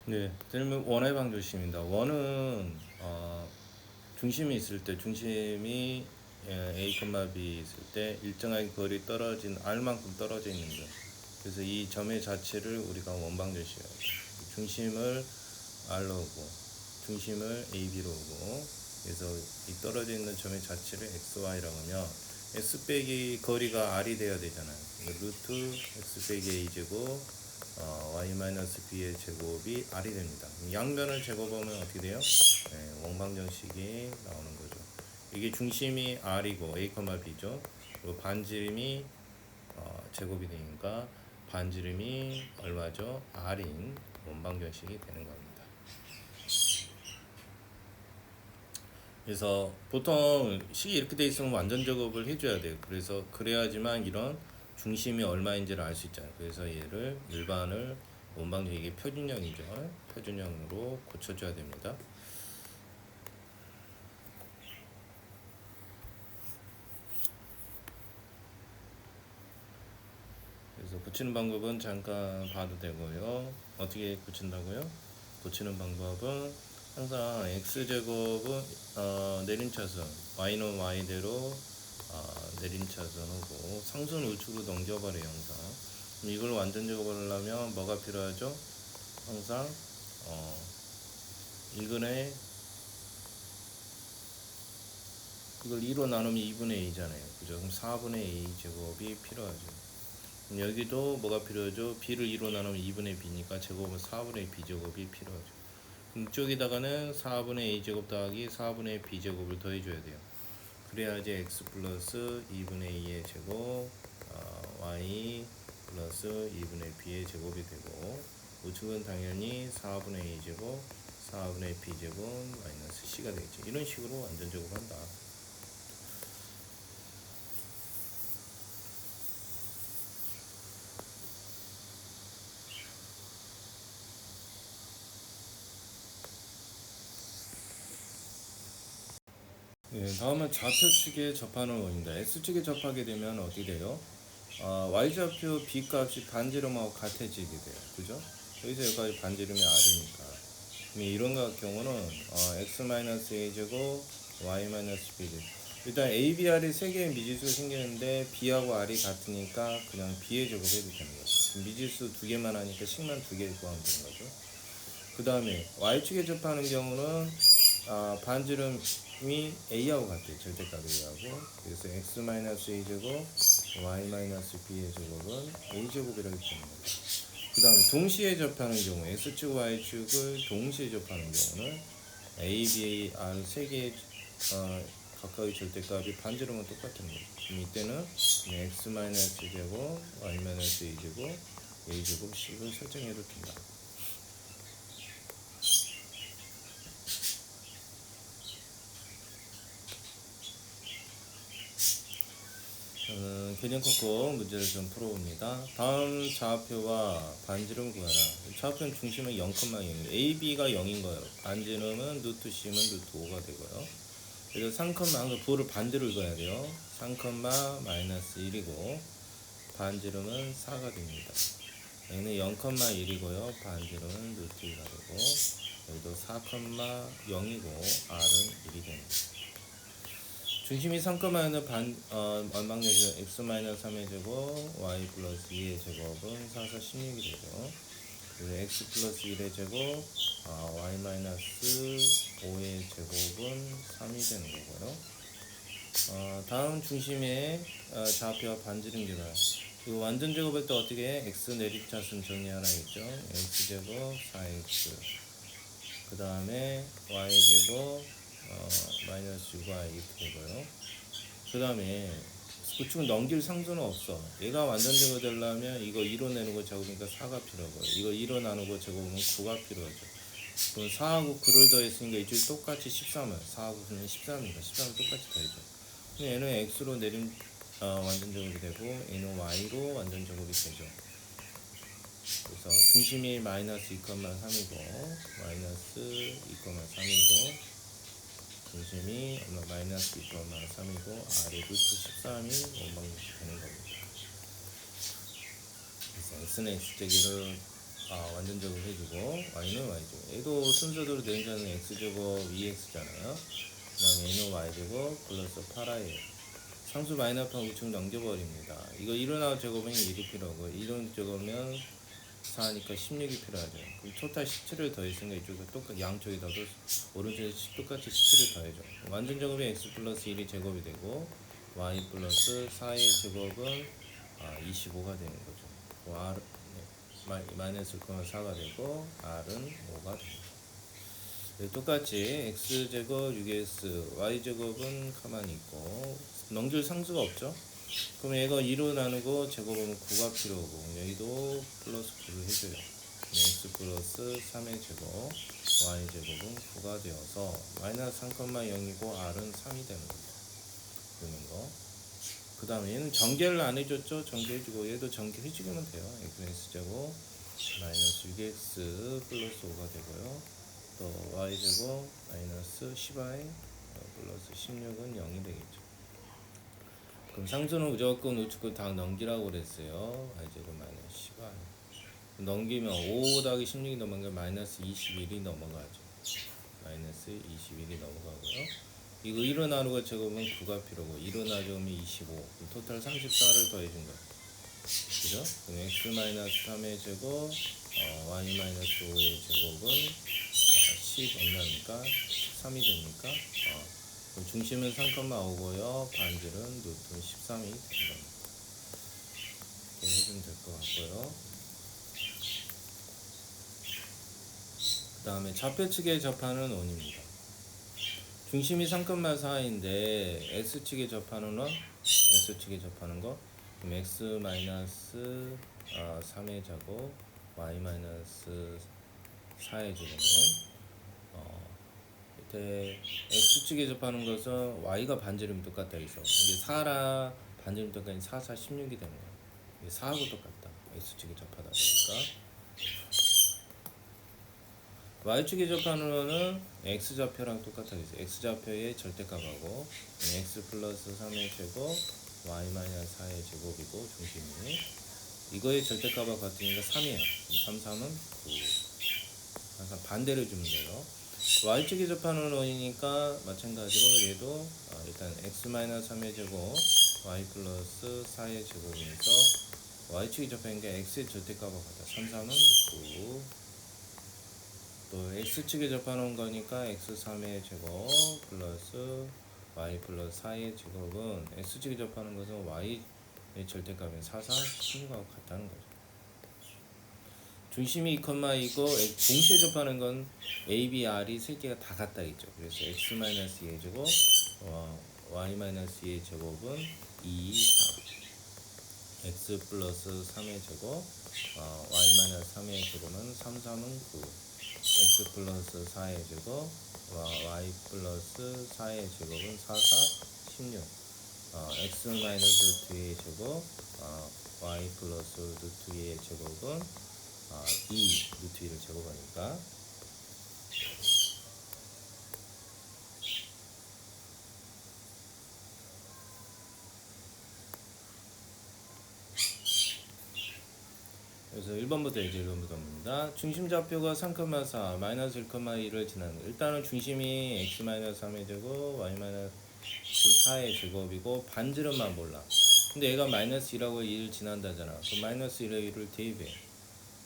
네, 그러면 원의 방정식입니다. 원은 중심이 있을 때 중심이 A, B 있을 때 일정하게 거리 떨어진 R만큼 떨어져 있는 점. 그래서 이 점의 자체를 우리가 원방정식이라고 해요. 중심을 R로 오고 중심을 A, B로 오고 그래서 이 떨어져 있는 점의 자체를 X, Y라고 하면 X 빼기 거리가 R이 돼야 되잖아요. 루트 X 빼기 A 제곱 y-b의 제곱이 r이 됩니다. 양변을 제곱하면 어떻게 돼요? 네, 원방정식이 나오는 거죠. 이게 중심이 r이고 a, b죠. 그리고 반지름이 제곱이 되니까 반지름이 얼마죠? r인 원방정식이 되는 겁니다. 그래서 보통 식이 이렇게 돼 있으면 완전 제곱을 해줘야 돼요. 그래서 그래야지만 이런 중심이 얼마인지를 알 수 있잖아요. 그래서 얘를 일반을 원방정 이게 표준형이죠. 표준형으로 고쳐줘야 됩니다. 그래서 고치는 방법은 잠깐 봐도 되고요. 어떻게 고친다고요? 고치는 방법은 항상 x제곱은 내림차순, y는 y대로 내림차순하고 상수는 우측으로 넘겨버려요. 항상 이걸 완전 제곱을 하려면 뭐가 필요하죠? 항상 이근에 이걸 2로 나누면 2분의 a잖아요. 그죠? 그럼 4분의 a 제곱이 필요하죠. 여기도 뭐가 필요하죠? b를 2로 나누면 2분의 b니까 제곱은 4분의 b제곱이 필요하죠. 이쪽에다가는 4분의 a제곱 더하기 4분의 b제곱을 더해줘야 돼요. 그래야지 x 플러스 2분의 2의 제곱 y 플러스 2분의 b의 제곱이 되고 우측은 당연히 4분의 a제곱 4분의 b제곱 마이너스 c가 되겠죠. 이런 식으로 완전 제곱한다. 예, 다음은 좌표측에 접하는 원입니다. X축에 접하게 되면 어떻게 돼요? Y좌표 B값이 반지름하고 같아지게 돼요. 그죠? 여기서 여기까지 반지름이 R이니까. 이런 경우는 X-A제곱, Y-B제곱. 일단 A, B, R이 세 개의 미지수가 생기는데 B하고 R이 같으니까 그냥 B의 제곱 해도 되는 거죠. 미지수 두 개만 하니까 식만 두 개 구하면 되는 거죠. 그 다음에 Y축에 접하는 경우는 반지름이 A하고 같아요. 절대값 A하고. 그래서 X-A제곱, Y-B의 제곱은 A제곱이라고 표현합니다. 그 다음에 동시에 접하는 경우 X축, Y축을 동시에 접하는 경우는 A, B, R 세 개의 각각의 절대값이 반지름은 똑같은 거예요. 그럼 이때는 X-제곱, Y-A제곱, A제곱, C를 설정해도 된다. 개념 콕콕 문제를 좀 풀어봅니다. 다음 좌표와 반지름 구하라. 좌표는 중심은 0,0, A, B가 0인 거예요. 반지름은 루트 C면 루트 5가 되고요. 그래서 3, 항상 부호를 반대로 읽어야 돼요. 3, 마이너스 1이고 반지름은 4가 됩니다. 얘는 0,1이고요. 반지름은 루트 2가 되고 여기도 4,0이고 R은 1이 됩니다. 중심이 3,는 원방정식 x-3의 제곱 y 플러스 2의 제곱은 4, 4, 16이 되죠. 그리고 x 플러스 1의 제곱 y 마이너스 5의 제곱은 3이 되는 거고요. 다음 중심의 좌표와 반지름 계산. 이거 완전 제곱할 때 어떻게 해? x 내림차순 정리하라 했죠. x제곱 4x 그 다음에 y제곱 마이너스 6y 이렇게 되고요. 그 다음에 구축은 넘길 상수는 없어. 얘가 완전 제곱 되려면 이거 2로 내는 거 제곱이니까 4가 필요하고요. 이거 2로 나누고 제곱하면 9가 필요하죠. 그럼 4하고 9를 더했으니까 이쪽이 똑같이 13을 4하고 9는 13이니까 13을 똑같이 더해줘. 근데 얘는 x로 내림 완전 제곱이 되고 얘는 y로 완전 제곱이 되죠. 그래서 중심이 마이너스 2,3이고 마이너스 2,3이고 중심이 마이너스 2,3이고 R이 루트 13이 원방정식 되는 겁니다. 그래서 X는 X제기를 완전 제곱 해주고 y는 y제곱. 얘도 순서대로 내리자는 x제곱 2x잖아요. 그 다음에 얘는 y제곱 플러스 8i예요. 상수 마이너스하고 우측 넘겨버립니다. 이거 일어나고 제곱은 1이 필요하고 이런 제곱은 4니까 16이 필요하죠. 그럼 토탈 17을 더했으니까 이쪽에 똑같이 양쪽에다도 오른쪽에 똑같이 17을 더해줘. 완전 제곱이 x 플러스 1이 제곱이 되고 y 플러스 4의 제곱은 25가 되는 거죠. r 마이너스 4가 되고 r은 5가 됩니다. 똑같이 x제곱 6x y제곱은 가만히 있고 넘길 상수가 없죠. 그럼 얘가 2로 나누고 제곱은 9가 필요하고 여기도 플러스 9를 해줘요. x 플러스 3의 제곱 y제곱은 9가 되어서 마이너스 3,0이고 r은 3이 되는 겁니다. 그러는 거. 그 다음에 얘는 전개를 안 해줬죠. 전개해주고 얘도 전개해주면 돼요. x제곱 마이너스 6x 플러스 5가 되고요. 또 y제곱 마이너스 10y 플러스 16은 0이 되겠죠. 그럼 상수는 무조건 우측을 다 넘기라고 그랬어요. y제곱 마이너스 10y 넘기면 5 더하기 16이 넘어가면 마이너스 21이 넘어가죠. 마이너스 21이 넘어가고요. 이거 1로 나누고 제곱은 9가 필요고 1로 나누면 25 토탈 34를 더해준 거예요. 그죠? 그럼 x 마이너스 3의 제곱 y 마이너스 5의 제곱은 10 얼마니까 13이 되니까 그럼 중심은 3,5고요. 반지름 루트 13이 된다. 이렇게 해주면 될 것 같고요. 그 다음에 좌표측에 접하는 원입니다. 중심이 3,4인데 x축에 접하는 원, x축에 접하는 거 그럼 x 마이너스 3의 제곱 y 마이너스 4의 제곱은 밑에 x축에 접하는 것은 y가 반지름이 똑같다 해서 이게 4라 반지름 똑같으니 4, 4, 16이 되는 거예요. 이게 4하고 똑같다. x축에 접하다 보니까 y축에 접하는 거는 x좌표랑 똑같아 있어요. x좌표의 절대값하고 x 플러스 3의 제곱 y 마이너스 4의 제곱이고 중심이 이거의 절대값과 같으니까 3이에요. 3, 3은 9 항상 반대로 주면 돼요. y축에 접하는 원이니까 마찬가지로 얘도 일단 x 마이너스 3의 제곱 y 플러스 4의 제곱이면서 y축에 접하니까 x의 절대값과 같아. 3, 3은 9 또 x축에 접하는 거니까 x3의 제곱 플러스 y 플러스 4의 제곱은 x축에 접하는 것은 y의 절대값인 4, 4, 16하고 같다는 거죠. 중심이 2,2고 동시에 접하는 건 a, b, r이 세 개가 다 같다 했죠. 그래서 x-2의 제곱 y-2의 제곱은 2, 4 x 플러스 3의 제곱 y-3의 제곱은 3, 3은 9 x 플러스 4의 제곱 y 플러스 4의 제곱은 4, 4, 16 x 마이너스 2의 제곱 y 플러스 루트 2의 제곱은 2 루트 2를 제곱하니까 그래서 1번부터 이제 1번부터입니다. 중심 좌표가 3,4 마이너스 1,2를 지나는 일단은 중심이 x 마이너스 3의 제곱 y 마이너스 4의 제곱이고 반지름만 몰라. 근데 얘가 마이너스 1하고 1을 지난다잖아. 그럼 마이너스 1에 1을 대입해.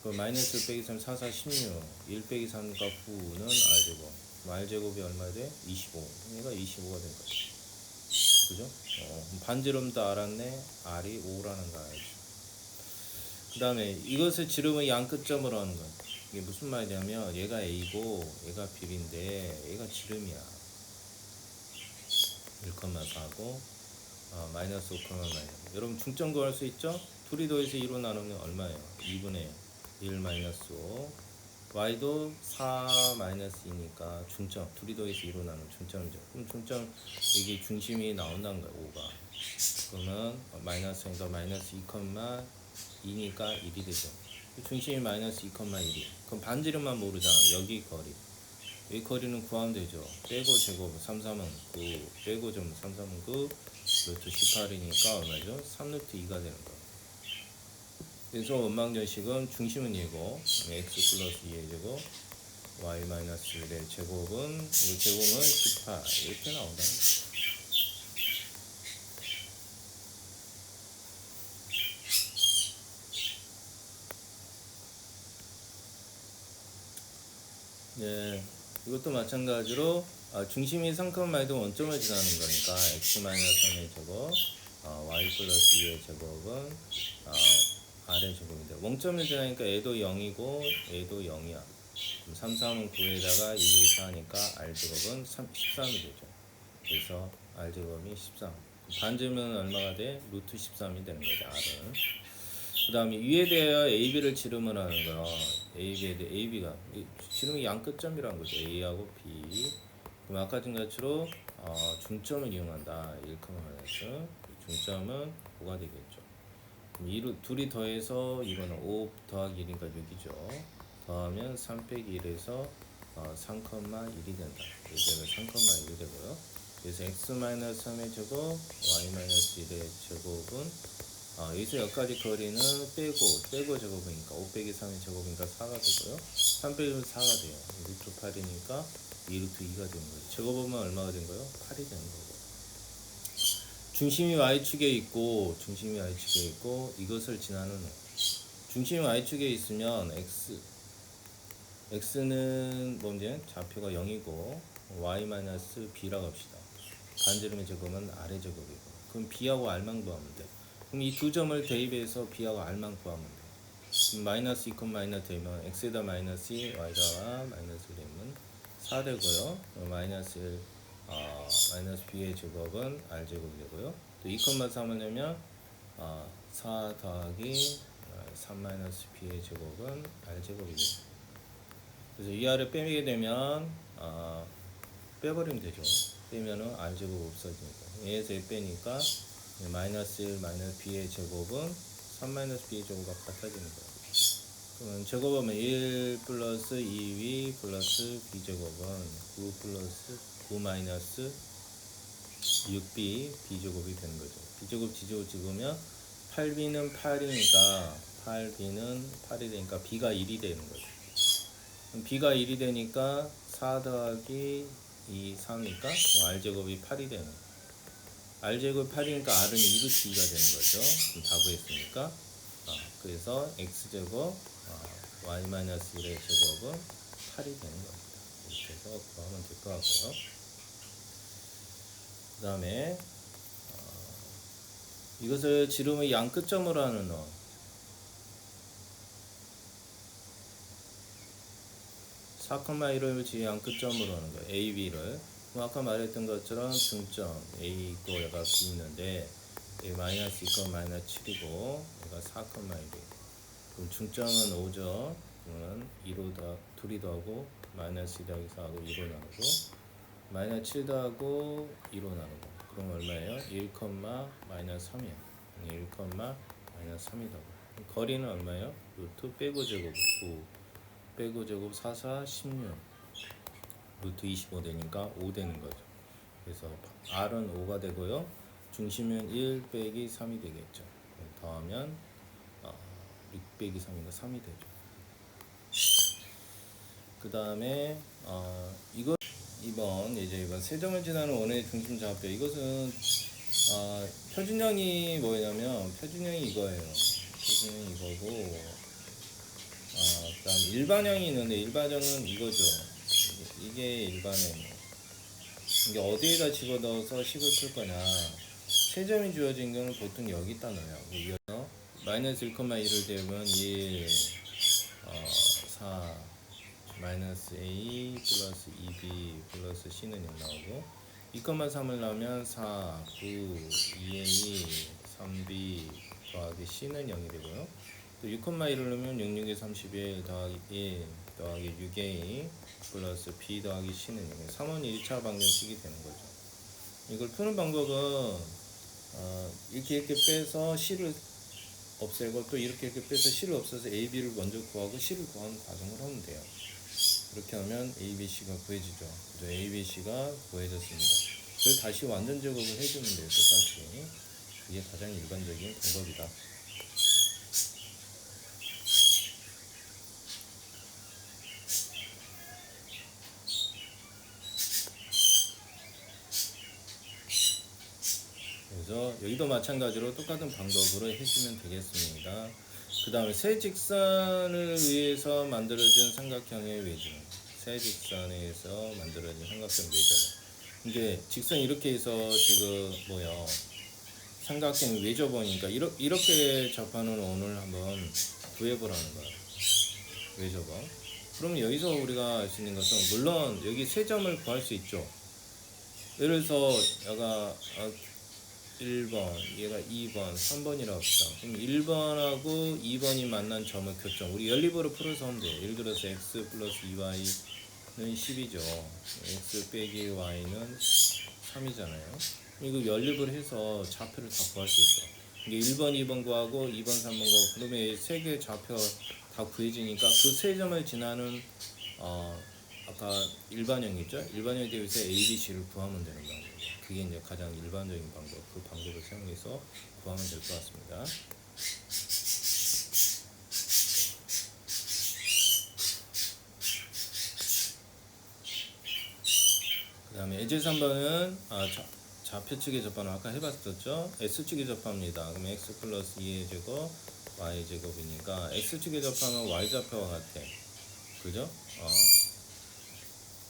그럼 마이너스 1 빼기 3 4, 4, 16 1 빼기 3과 9는 r제곱 r제곱이 얼마 돼? 25 얘가 25가 된 거지. 그죠? 반지름도 알았네. r이 5라는 거 알지. 그 다음에 이것을 지름의 양 끝점으로 하는 거. 이게 무슨 말이냐면 얘가 a고 얘가 b인데 얘가 지름이야. 1,4고 마이너스 5, 마이너스. 여러분 중점 구할 수 있죠? 둘이 더해서 2로 나누면 얼마예요? 2분의 1 마이너스 5 y도 4 마이너스 2니까 중점 둘이 더해서 2로 나누면 중점이죠. 그럼 중점 여기 중심이 나온다는 거야. 5가 그러면 마이너스니까 마이너스 2,2니까 1이 되죠. 중심이 마이너스 2,1이 그럼 반지름만 모르잖아. 여기 거리 이 거리는 구하면 되죠. 빼고 제곱 3, 3은 9 빼고 좀 3, 3은 9 루트 18이니까 얼마죠? 3루트 2가 되는 거예요. 그래서 원방정식은 중심은 2고 x 플러스 2의 제곱 y 마이너스 1의 제곱은 이 제곱은 18 이렇게 나온다. 네, 이것도 마찬가지로 중심이 3,2도 원점을 지나는 거니까 x 마이너스 3의 제곱 y 플러스 2의 제곱은 r의 제곱인데 원점을 지나니까 a도 0이고 a도 0이야. 3, 3은 9에다가 2, 4니까 r제곱은 13이 되죠. 그래서 r제곱이 13. 반지름은 얼마가 돼? 루트 13이 되는 거죠. r은. 그 다음에 위에 대하여 AB를 지름을 하는 거야. AB에 대해 AB가 지름이 양 끝점이라는 거죠. A하고 B. 그럼 아까 전 것처럼 중점을 이용한다. 1,1에서 중점은 5가 되겠죠. 그럼 둘이 더해서 이거는 5 더하기 1이니까 6이죠. 더하면 3 빼기 1에서 3,1이 된다. 여기가 3,1이 되고요. 그래서 x-3의 제곱, y-1의 제곱은 여기서 여기까지 거리는 빼고 제곱이니까 5 빼기 3의 제곱이니까 4가 되고요. 3 빼기 4가 돼요. 루트 8이니까 2루트 2가 되는 거예요. 제곱하면 얼마가 된 거예요? 8이 되는 거고. 중심이 y축에 있고 이것을 지나는 중심이 y축에 있으면 x는 뭔지 좌표가 0이고 y-b라고 합시다. 반지름의 제곱은 r의 제곱이고 그럼 b하고 r만 구하면 돼. 그럼 이 두 점을 대입해서 b하고 r만 구하면 돼. 그럼 마이너스 2, 마이너스 되면 x에다 마이너스 2, y에다가 마이너스 1이면 4 되고요. 마이너스 1, 마이너스 b의 제곱은 r 제곱이 되고요. 또 2, 3을 내면 4 더하기 3 마이너스 b의 제곱은 r 제곱이 되죠. 그래서 위아래 빼게 되면 빼버리면 되죠. 빼면은 r 제곱 없어지니까 얘에서 빼니까 마이너스 1 마이너스 b의 제곱은 3 마이너스 b의 제곱과 같아지는 거예요. 그러면 제곱하면 1 플러스 2v 플러스 b 제곱은 9 플러스 9 마이너스 6b b 제곱이 되는 거죠. b 제곱 지제곱 찍으면 8b는 8이니까 8b는 8이 되니까 b가 1이 되는 거죠. 그럼 b가 1이 되니까 4 더하기 2, 3이니까 r제곱이 8이 되는 거예요. r제곱 8이니까 r은 2루트 2가 되는 거죠. 그럼 다 구했으니까 그래서 x제곱 y-1의 제곱은 8이 되는 겁니다. 이렇게 해서 구하면 될 것 같고요. 그 다음에 이것을 지름의 양 끝점으로 하는 놈 4,1을 지양 끝점으로 하는 거예요. A, B를. 아까 말했던 것처럼 중점 A 있고 얘가 B 있는데 A 마이너스 2, 마이너스 7이고 얘가 4,1이고 그럼 중점은 5죠. 그러면 2로 둘이 더하고 마이너스 2 더하기 4하고 2로 나누고 마이너스 7 더하고 2로 나누고 그럼 얼마예요? 1, 마이너스 3이에요. 1, 마이너스 3이라고. 거리는 얼마예요? 루트 빼고 제곱 9 빼고 제곱 4, 4, 16 루트 25 되니까 5 되는 거죠. 그래서 r은 5가 되고요. 중심은 1 빼기 3이 되겠죠. 더하면 6 빼기 3이니까 3이 되죠. 그 다음에 이번 세점을 지나는 원의 중심 좌표 이것은 표준형이 뭐냐면 표준형이 이거예요. 표준형이 이거고 그 다음 일반형이 있는데 일반형은 이거죠. 이게 일반형. 이게 어디에다 집어넣어서 식을 풀 거냐. 세점이 주어진 경우는 보통 여기다 넣어요. 이어서 마이너스 1,1을 대면 1, 4, 마이너스 A 플러스 2B 플러스 C는 0 나오고 2,3을 넣으면 4, 9, 2A, 3B 더하기 C는 0이 되고요. 또 6,1을 넣으면 6, 6에 31 더하기 1 더하기 6A 플러스 B 더하기 C는 0. 3은 1차 방정식이 되는 거죠. 이걸 푸는 방법은 이렇게 빼서 C를 없애고 또 이렇게 빼서 C를 없애서 A, B를 먼저 구하고 C를 구하는 과정을 하면 돼요. 그렇게 하면 A, B, C가 구해지죠. 그래서 A, B, C가 구해졌습니다. 그걸 다시 완전 제곱을 해주면 돼요. 똑같이. 이게 가장 일반적인 방법이다. 그래서 여기도 마찬가지로 똑같은 방법으로 해주면 되겠습니다. 그 다음에 세 직선을 위해서 만들어진 삼각형의 외점, 세 직선에 의해서 만들어진 삼각형 외점. 이게 직선 이렇게 해서 지금 뭐야 삼각형 외접어니까 이렇게 접하는 원을 한번 구해보라는 거야. 외접어. 그럼 여기서 우리가 알 수 있는 것은 물론 여기 세 점을 구할 수 있죠. 예를 들어서 얘가 1번, 얘가 2번, 3번이라고 합시다. 그럼 1번하고 2번이 만난 점의 교점. 우리 연립으로 풀어서 하면 돼요. 예를 들어서 x 플러스 2y는 10이죠. x 빼기 y는 3이잖아요. 이거 연립을 해서 좌표를 다 구할 수 있어. 이게 1번, 2번 구하고 2번, 3번 구하고 그러면 세 개의 좌표 다 구해지니까 그 세 점을 지나는 아까 일반형이죠. 일반형에 대해서 A, B, C를 구하면 되는 방법이에요. 그게 이제 가장 일반적인 방법. 그 방법을 사용해서 구하면 될 것 같습니다. 그 다음에 예제 3번은 좌표 측의 접합을 아까 해봤었죠. X축의 접합입니다. 그럼 X 플러스 2의 제곱 Y 제곱이니까 X축의 접하면 Y좌표와 같아. 그죠?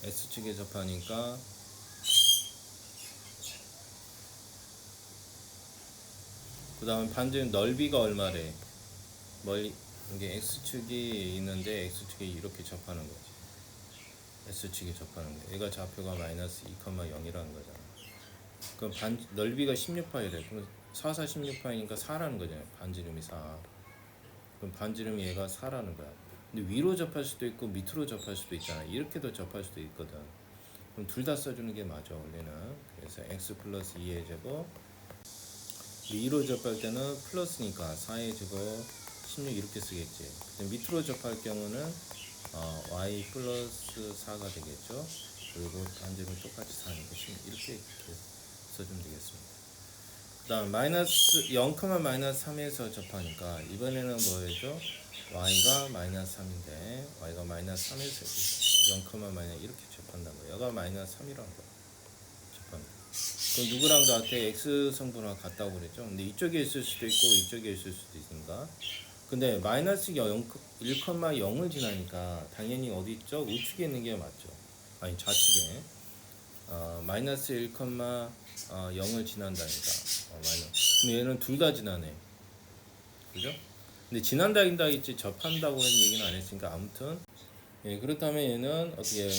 X축에 접하니까 그 다음에 반지름 넓이가 얼마래? 이게 X축이 있는데 X축이 이렇게 접하는 거지. S축에 접하는 거. 얘가 좌표가 마이너스 2,0이라는 거잖아. 그럼 넓이가 16파이래. 그럼 4, 4, 16파이니까 4라는 거잖아요. 반지름이 4. 그럼 반지름이 얘가 4라는 거야. 근데 위로 접할 수도 있고 밑으로 접할 수도 있잖아. 이렇게도 접할 수도 있거든. 그럼 둘 다 써주는 게 맞아 원래는. 그래서 x 플러스 2의 제곱 위로 접할 때는 플러스니까 4의 제곱 16 이렇게 쓰겠지. 근데 밑으로 접할 경우는 y 플러스 4가 되겠죠. 그리고 반지름 똑같이 4니까 16 이렇게 써주면 되겠습니다. 그 다음 마이너스 0, 마이너스 3에서 접하니까 이번에는 뭐였죠? y가 마이너스 3인데 y가 마이너스 3에서 0, 마이너스 이렇게 접한다는 거예요. 여가 마이너스 3이라는 거예요. 접합니다. 그럼 누구랑 같아? x 성분과 같다고 그랬죠? 근데 이쪽에 있을 수도 있고 이쪽에 있을 수도 있으니까. 근데 마이너스 1,0을 지나니까 당연히 어디 있죠? 우측에 있는 게 맞죠? 아니 좌측에 마이너스 1,0을 지난다니까 그럼 얘는 둘 다 지나네. 그죠? 근데 지난다긴다 했지 접한다고 하는 얘기는 안 했으니까 아무튼 예, 그렇다면 얘는 어떻게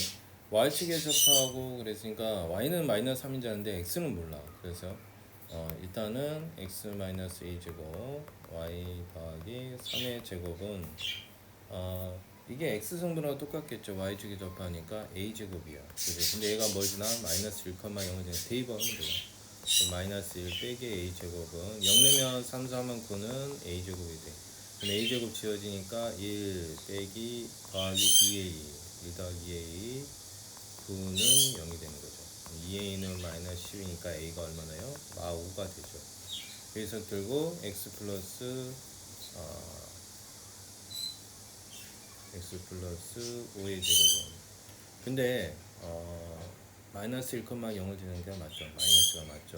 y축에 접하고 그랬으니까 y는 마이너스 3인 줄 아는데 x는 몰라. 그래서 일단은 x 마이너스 a 제곱 y 더하기 3의 제곱은 이게 x 성분하고 똑같겠죠. y축에 접하니까 a 제곱이야. 그죠? 근데 얘가 뭘 지나? 마이너스 1,0을 지나 대입하면 돼요. 마이너스 1 빼기 a 제곱은 0 내면 3, 4면 9는 a 제곱이 돼. 그럼 a 제곱 지워지니까 1 빼기 더하기 2a 1 더하기 2a 9는 0이 되는 거죠. 2a는 마이너스 10이니까 a가 얼마나요? 5가 되죠. 그래서 결국 x 플러스 5의 제곱은 근데 마이너스 1,0을 지는 게 맞죠. 마이너스가 맞죠.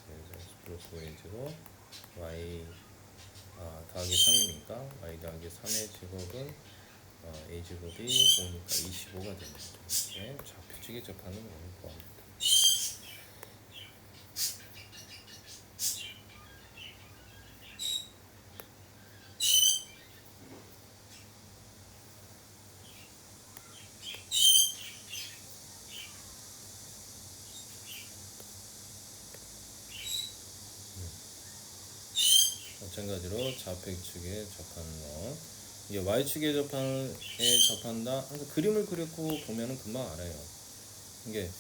그래서 x 플러스 5의 제곱 y 더하기 3이니까 y 더하기 3의 제곱은 a 제곱이 5니까 25가 됩니다. 네, 좌표측에 접하는 원을 구합니다. 마찬가지로 좌표측에 접하는 거. 이게 y축에 접한다. 항상 그림을 그렸고 보면은 금방 알아요. 이게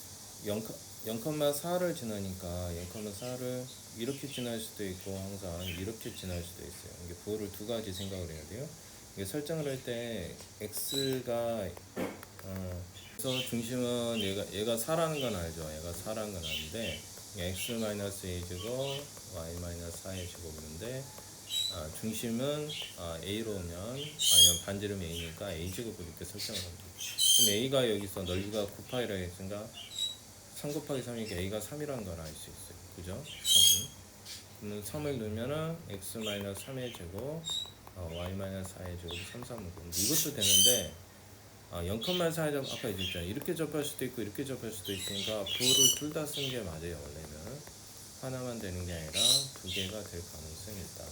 0,4를 지나니까 0,4를 이렇게 지날 수도 있고 항상 이렇게 지날 수도 있어요. 이게 부호를 두 가지 생각을 해야 돼요. 이게 설정을 할 때 x가 그래서 중심은 얘가 4라는 건 알죠. 얘가 4라는 건 아는데 x 마이너스 a 제곱 y 마이너스 4의 제곱인데 중심은 a로 오면 아니면 반지름 a니까 a 제곱을 이렇게 설정을 합니다. 그럼 a가 여기서 넓이가 9파이라 했으니까 3 곱하기 3이니까 a가 3이라는 걸 알 수 있어요. 그죠? 3. 그러면 3을 넣으면은 x-3의 제곱 y-4의 제곱 3, 3은 이것도 되는데 0,4의 제곱 아까 얘기했잖아요. 이렇게 접할 수도 있고 이렇게 접할 수도 있으니까 부호를 둘 다 쓰는 게 맞아요. 원래는 하나만 되는 게 아니라 두 개가 될 가능성이 있다.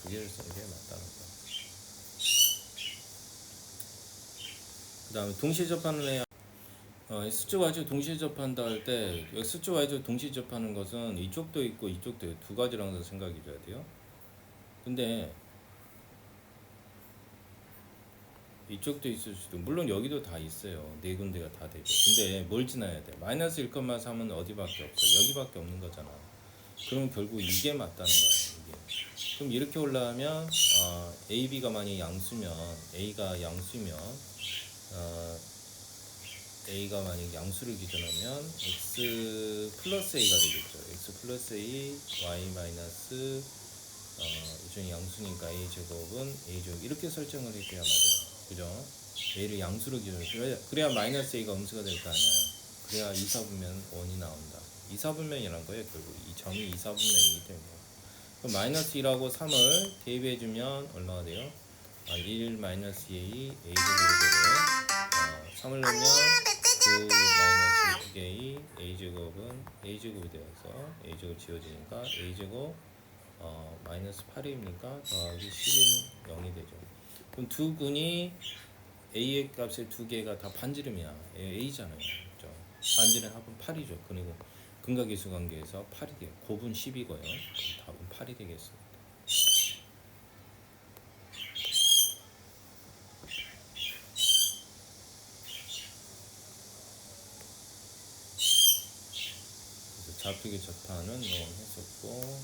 두 개를 쓰는 게 맞다는 거. 그 다음에 동시에 접하는 애 X축 Y축 동시에 접한다 할 때 X축 Y축 동시에 접하는 것은 이쪽도 있고 이쪽도 있고 두 가지라고 생각해 줘야 돼요. 근데 이쪽도 있을 수도 물론 여기도 다 있어요. 네 군데가 다 되죠. 근데 뭘 지나야 돼? 마이너스 1,3은 어디밖에 없어? 여기밖에 없는 거잖아. 그럼 결국 이게 맞다는 거야. 이게. 그럼 이렇게 올라가면 A, B가 만약 양수면 A가 양수면 A가 만약 양수를 기준하면 X 플러스 A가 되겠죠. X 플러스 A, Y 마이너스 이쪽이 양수니까 A 제곱은 A 제곱 이렇게 설정을 해줘야 맞아요. 그죠? A를 양수로 기준해요. 그래야 마이너스 A가 음수가 될 거 아니야. 그래야 이사분면 1이 나온다. 이사분면이란 거예요. 결국 이 점이 이사분면이기 때문에. 그럼 마이너스 2라고 3을 대입해주면 얼마가 돼요? 1 마이너스 A 제곱으로 되고요. 3을 넣으면 9 마이너스 6A A제곱은 A제곱이 되어서 A제곱 지워지니까 A제곱 마이너스 8입니까? 더하기 10인 0이 되죠. 그럼 두 근이 A의 값의 두 개가 다 반지름이야. A잖아요. 그렇죠? 반지름 합은 8이죠. 그리고 근각계수 관계에서 8이 돼요. 곱은 10이고요. 답은 8이 되겠습니다. 그래서 좌표계 접하는 했었고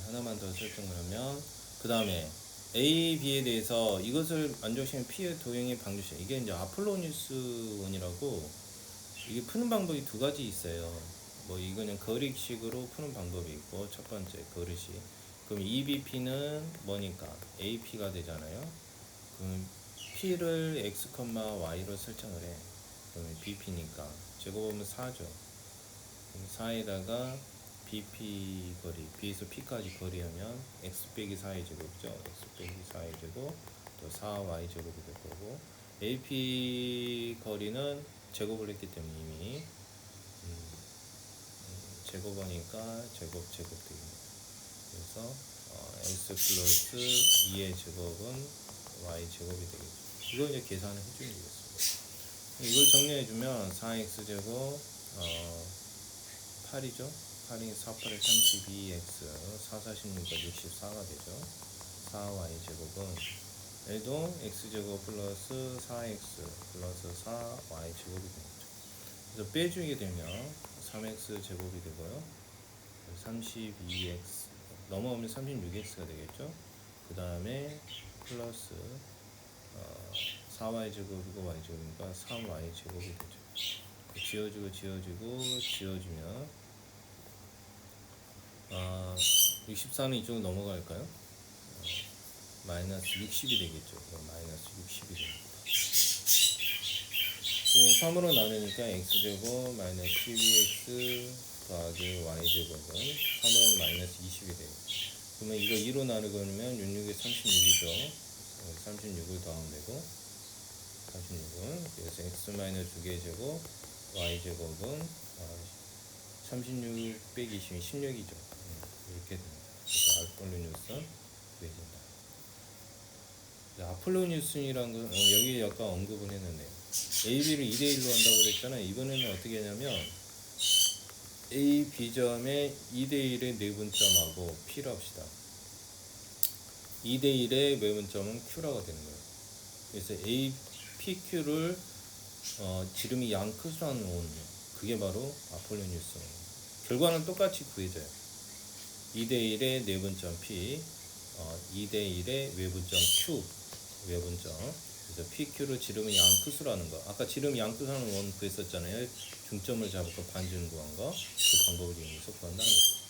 하나만 더 설정을 하면 그 다음에 A, B에 대해서 이것을 만족시키는 P의 도형의 방정식 이게 이제 아폴로니우스 원이라고 이게 푸는 방법이 두 가지 있어요. 뭐 이거는 거리식으로 푸는 방법이 있고 첫 번째 거리식. 그럼 EBP는 뭐니까 AP가 되잖아요. 그럼 P를 X, Y로 설정을 해. 그러면 BP니까 제곱하면 4죠. 그럼 4에다가 BP 거리, B에서 P까지 거리하면 X 빼기 4의 제곱이죠. X 빼기 4의 제곱, 또 4Y 제곱이 될 거고, AP 거리는 제곱을 했기 때문에 이미 제곱하니까 제곱 되겠네요. 그래서 X 플러스 2의 제곱은 Y 제곱이 되겠죠. 이걸 이제 계산을 해주면 되겠습니다. 이걸 정리해주면 4X 제곱 8이죠. 8이 4, 8에 32x 4, 46과 64가 되죠. 4y 제곱은 얘도 x제곱 플러스 4x 플러스 4y 제곱이 되겠죠. 그래서 빼주게 되면 3x 제곱이 되고요. 32x 넘어오면 36x가 되겠죠. 그 다음에 플러스 4y 제곱이고 y 제곱이니까 3y 제곱이 되죠. 지워주면 64는 이쪽으로 넘어갈까요? 마이너스 60이 되겠죠. 마이너스 60이 됩니다. 그럼 3으로 나누니까 x제곱 마이너스 12x 더하기 y제곱은 3으로 마이너스 20이 돼요. 그러면 이거 2로 나누면 66에 36이죠. 36을 더하면 되고 36은 그래서 x 마이너스 2개 제곱 y제곱은 36 빼기 20이 16이죠. 이렇게 됩니다. 그래서 아폴로니우스는 구해진다. 아폴로니우스이라는 건 여기 약간 언급은 했는데 AB를 2대1로 한다고 그랬잖아요. 이번에는 어떻게 하냐면 A, B점에 2대1의 내분점하고 P로 합시다. 2대1의 외분점은 Q라고 되는 거예요. 그래서 A, PQ를 지름이 양크수라는 원이에요. 그게 바로 아폴로니우스 원이에요. 결과는 똑같이 구해져요. 2대1의 내분점 P, 2대1의 외분점 Q, 외분점. 그래서 PQ로 지름이 양크수라는 거. 아까 지름 양크수라는 원 구했었잖아요. 중점을 잡고 반지름 구한 거. 그 방법을 이용해서 구한다는 거죠.